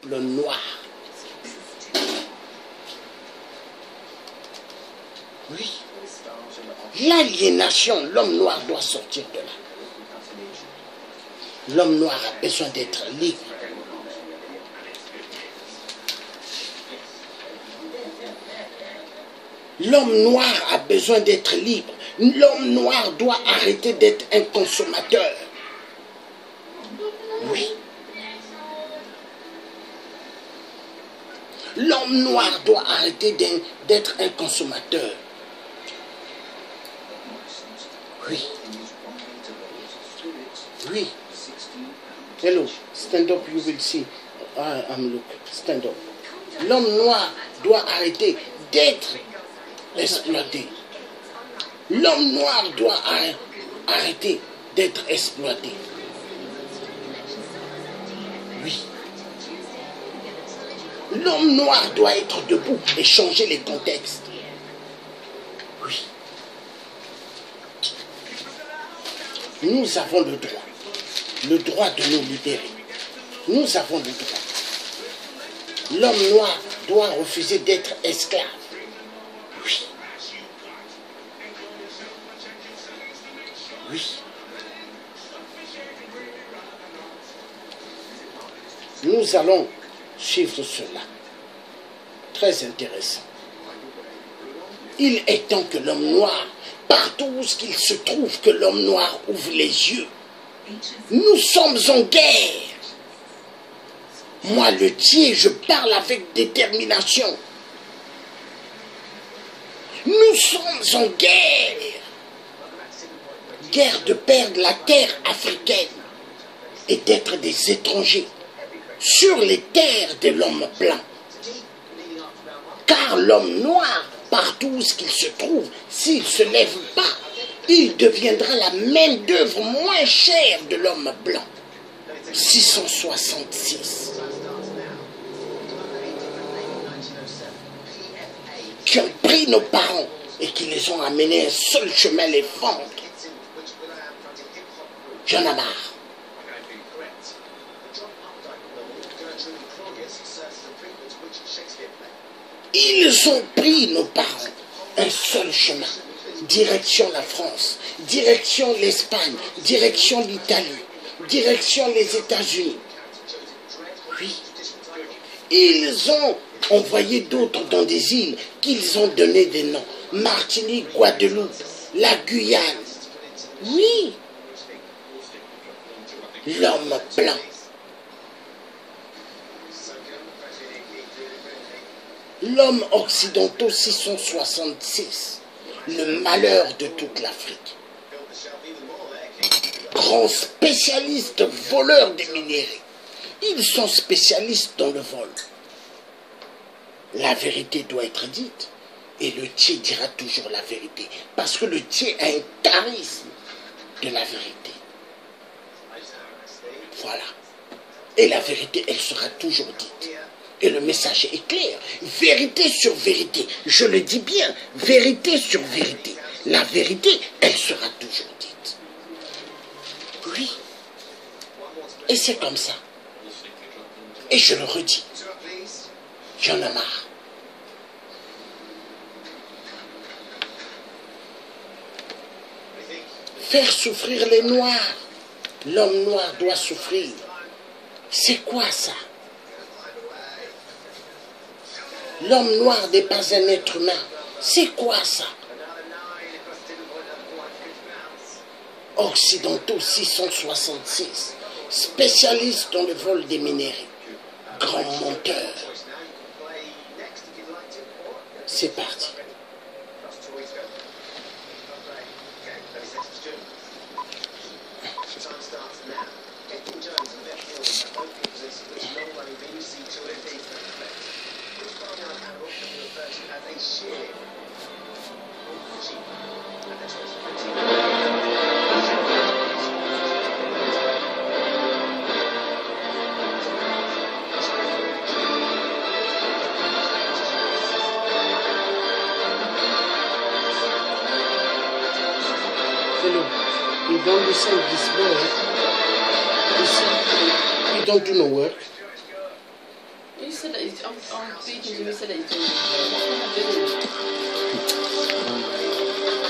peuple noir. Oui. L'aliénation, l'homme noir doit sortir de là. L'homme noir a besoin d'être libre. L'homme noir a besoin d'être libre. L'homme noir doit arrêter d'être un consommateur. Oui. L'homme noir doit arrêter d'être un consommateur. Oui. Oui. Hello, stand up, you will see. I'm looking. Stand up. L'homme noir doit arrêter d'être exploité. L'homme noir doit arrêter d'être exploité. Oui. L'homme noir doit être debout et changer les contextes. Oui. Nous avons le droit de nous libérer. Nous avons le droit. L'homme noir doit refuser d'être esclave. Oui. Oui. Nous allons suivre cela. Très intéressant. Il est temps que l'homme noir, partout où il se trouve, que l'homme noir ouvre les yeux. Nous sommes en guerre. Moi, le Thier, je parle avec détermination. Nous sommes en guerre. Guerre de perdre la terre africaine et d'être des étrangers sur les terres de l'homme blanc. Car l'homme noir, partout où il se trouve, s'il ne se lève pas, il deviendra la main-d'œuvre moins chère de l'homme blanc. 666. Qui ont pris nos parents et qui les ont amenés un seul chemin, les fendre. J'en ai marre. Ils ont pris nos parents un seul chemin. Direction la France, direction l'Espagne, direction l'Italie, direction les États-Unis. Oui. Ils ont envoyé d'autres dans des îles qu'ils ont donné des noms. Martinique, Guadeloupe, la Guyane. Oui. L'homme blanc. L'homme occidental 666. Le malheur de toute l'Afrique. Grands spécialistes voleurs des minéraux. Ils sont spécialistes dans le vol. La vérité doit être dite. Et le Thier dira toujours la vérité. Parce que le Thier a un charisme de la vérité. Voilà. Et la vérité, elle sera toujours dite. Et le message est clair. Vérité sur vérité. Je le dis bien. Vérité sur vérité. La vérité, elle sera toujours dite. Oui. Et c'est comme ça. Et je le redis. J'en ai marre. Faire souffrir les Noirs. L'homme noir doit souffrir. C'est quoi ça? L'homme noir n'est pas un être humain. C'est quoi ça? Occidentaux 666. Spécialistes dans le vol des minéraux. Grand menteur. C'est parti. You don't listen this way. You see, you don't do no work.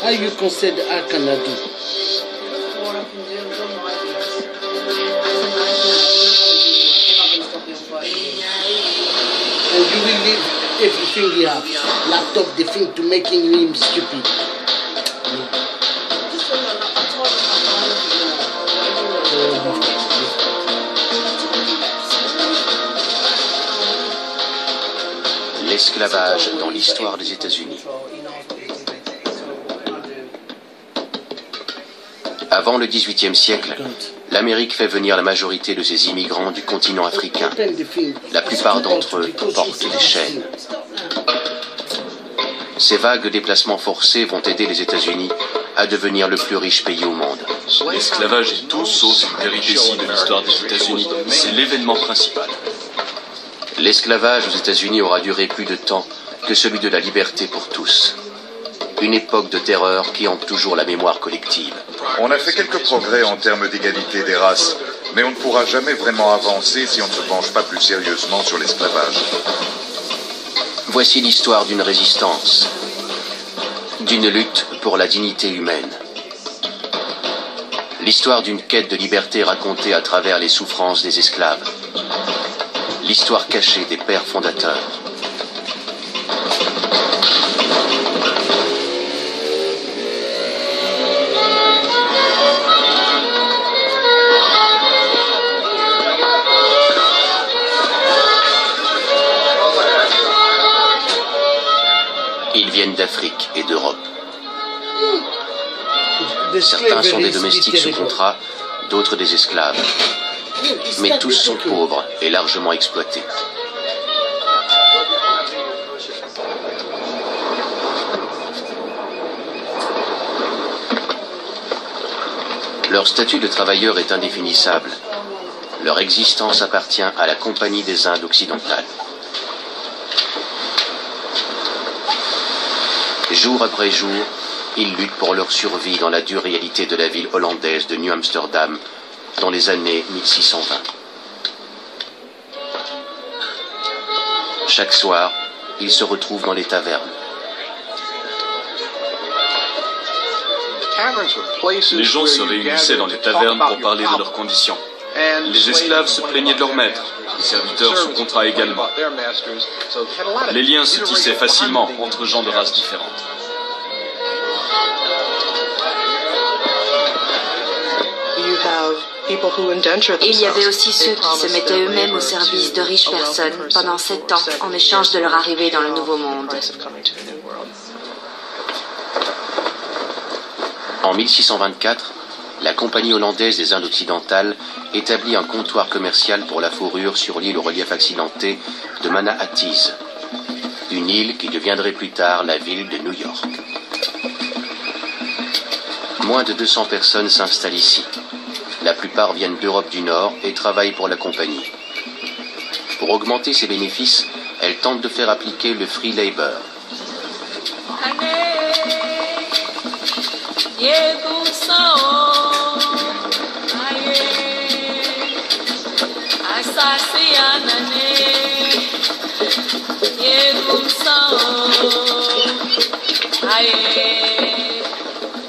How you concede à Canada? And you will leave everything you have, laptop, the thing to making him stupid. L'esclavage dans l'histoire des États-Unis. Avant le XVIIIe siècle, l'Amérique fait venir la majorité de ses immigrants du continent africain. La plupart d'entre eux portent des chaînes. Ces vagues déplacements forcés vont aider les États-Unis à devenir le plus riche pays au monde. L'esclavage est tout sauf une péripétie de l'histoire des États-Unis. C'est l'événement principal. L'esclavage aux États-Unis aura duré plus de temps que celui de la liberté pour tous. Une époque de terreur qui hante toujours la mémoire collective. On a fait quelques progrès en termes d'égalité des races, mais on ne pourra jamais vraiment avancer si on ne se penche pas plus sérieusement sur l'esclavage. Voici l'histoire d'une résistance, d'une lutte pour la dignité humaine. L'histoire d'une quête de liberté racontée à travers les souffrances des esclaves. L'histoire cachée des pères fondateurs. Ils viennent d'Afrique et d'Europe. Certains sont des domestiques sous contrat, d'autres des esclaves. Mais tous sont pauvres et largement exploités. Leur statut de travailleur est indéfinissable. Leur existence appartient à la Compagnie des Indes occidentales. Jour après jour, ils luttent pour leur survie dans la dure réalité de la ville hollandaise de New Amsterdam dans les années 1620. Chaque soir, ils se retrouvent dans les tavernes. Les gens se réunissaient dans les tavernes pour parler de leurs conditions. Les esclaves se plaignaient de leurs maîtres, les serviteurs sous contrat également. Les liens se tissaient facilement entre gens de races différentes. Il y avait aussi ceux qui se mettaient eux-mêmes au service de riches personnes pendant 7 ans en échange de leur arrivée dans le Nouveau Monde. En 1624, la Compagnie hollandaise des Indes occidentales établit un comptoir commercial pour la fourrure sur l'île au relief accidenté de Manhattan, une île qui deviendrait plus tard la ville de New York. Moins de 200 personnes s'installent ici. La plupart viennent d'Europe du Nord et travaillent pour la compagnie. Pour augmenter ses bénéfices, elle tente de faire appliquer le free labor.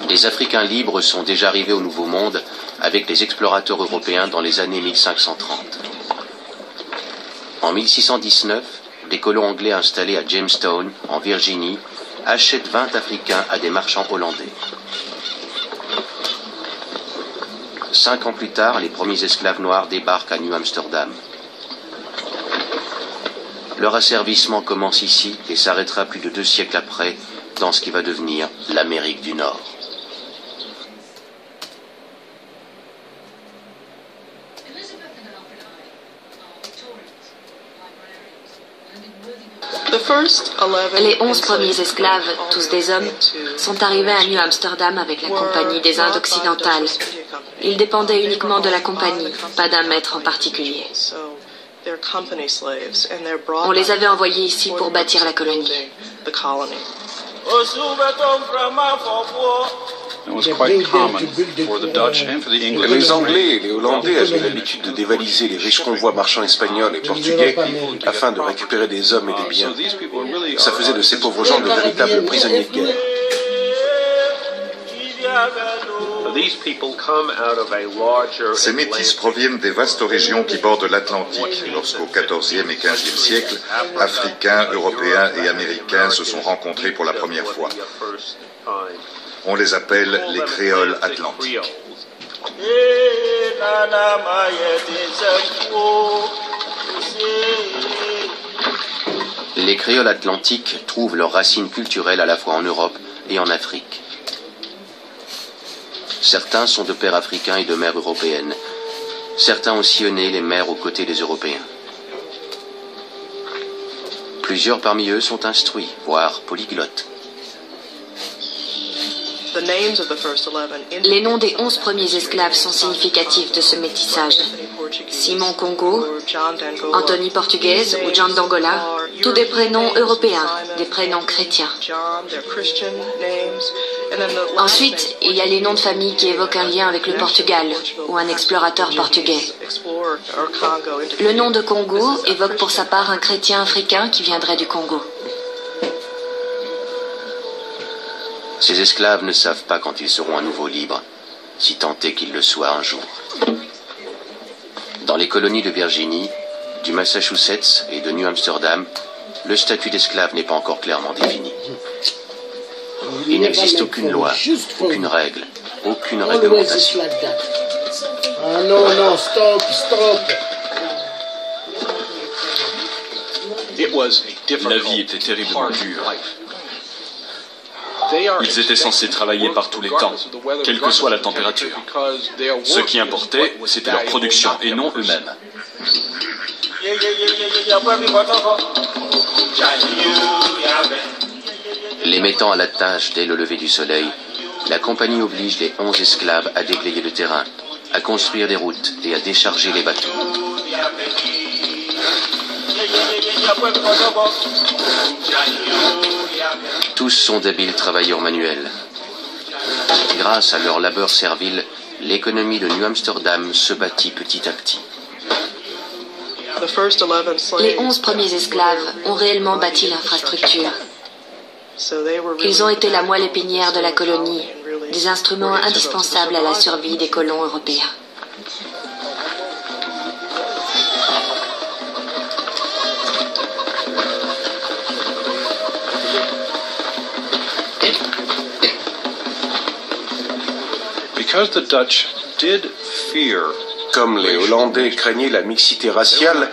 Les Africains libres sont déjà arrivés au Nouveau Monde avec les explorateurs européens dans les années 1530. En 1619, des colons anglais installés à Jamestown, en Virginie, achètent 20 Africains à des marchands hollandais. 5 ans plus tard, les premiers esclaves noirs débarquent à New Amsterdam. Leur asservissement commence ici et s'arrêtera plus de 2 siècles après dans ce qui va devenir l'Amérique du Nord. Les 11 premiers esclaves, tous des hommes, sont arrivés à New Amsterdam avec la Compagnie des Indes occidentales. Ils dépendaient uniquement de la compagnie, pas d'un maître en particulier. On les avait envoyés ici pour bâtir la colonie. Les Anglais et les Hollandais avaient l'habitude de dévaliser les riches convois marchands espagnols et portugais afin de récupérer des hommes et des biens. Ça faisait de ces pauvres gens de véritables prisonniers de guerre. Ces métis proviennent des vastes régions qui bordent l'Atlantique, lorsqu'au XIVe et XVe siècle, Africains, Européens et Américains se sont rencontrés pour la première fois. On les appelle les créoles atlantiques. Les créoles atlantiques trouvent leurs racines culturelles à la fois en Europe et en Afrique. Certains sont de pères africains et de mères européennes. Certains ont sillonné les mers aux côtés des Européens. Plusieurs parmi eux sont instruits, voire polyglottes. Les noms des 11 premiers esclaves sont significatifs de ce métissage. Simon Congo, Anthony Portugaise ou John d'Angola, tous des prénoms européens, des prénoms chrétiens. Ensuite, il y a les noms de famille qui évoquent un lien avec le Portugal ou un explorateur portugais. Le nom de Congo évoque pour sa part un chrétien africain qui viendrait du Congo. Ces esclaves ne savent pas quand ils seront à nouveau libres, si tant est qu'ils le soient un jour. Dans les colonies de Virginie, du Massachusetts et de New Amsterdam, le statut d'esclave n'est pas encore clairement défini. Il n'existe aucune loi, aucune règle, aucune réglementation. Ah non, non, stop, stop. La vie était terriblement dure. Ils étaient censés travailler par tous les temps, quelle que soit la température. Ce qui importait, c'était leur production et non eux-mêmes. Les mettant à la tâche dès le lever du soleil, la compagnie oblige les 11 esclaves à déblayer le terrain, à construire des routes et à décharger les bateaux. Tous sont d'habiles travailleurs manuels. Grâce à leur labeur servile, l'économie de New Amsterdam se bâtit petit à petit. Les 11 premiers esclaves ont réellement bâti l'infrastructure. Ils ont été la moelle épinière de la colonie, des instruments indispensables à la survie des colons européens. Comme les Hollandais craignaient la mixité raciale,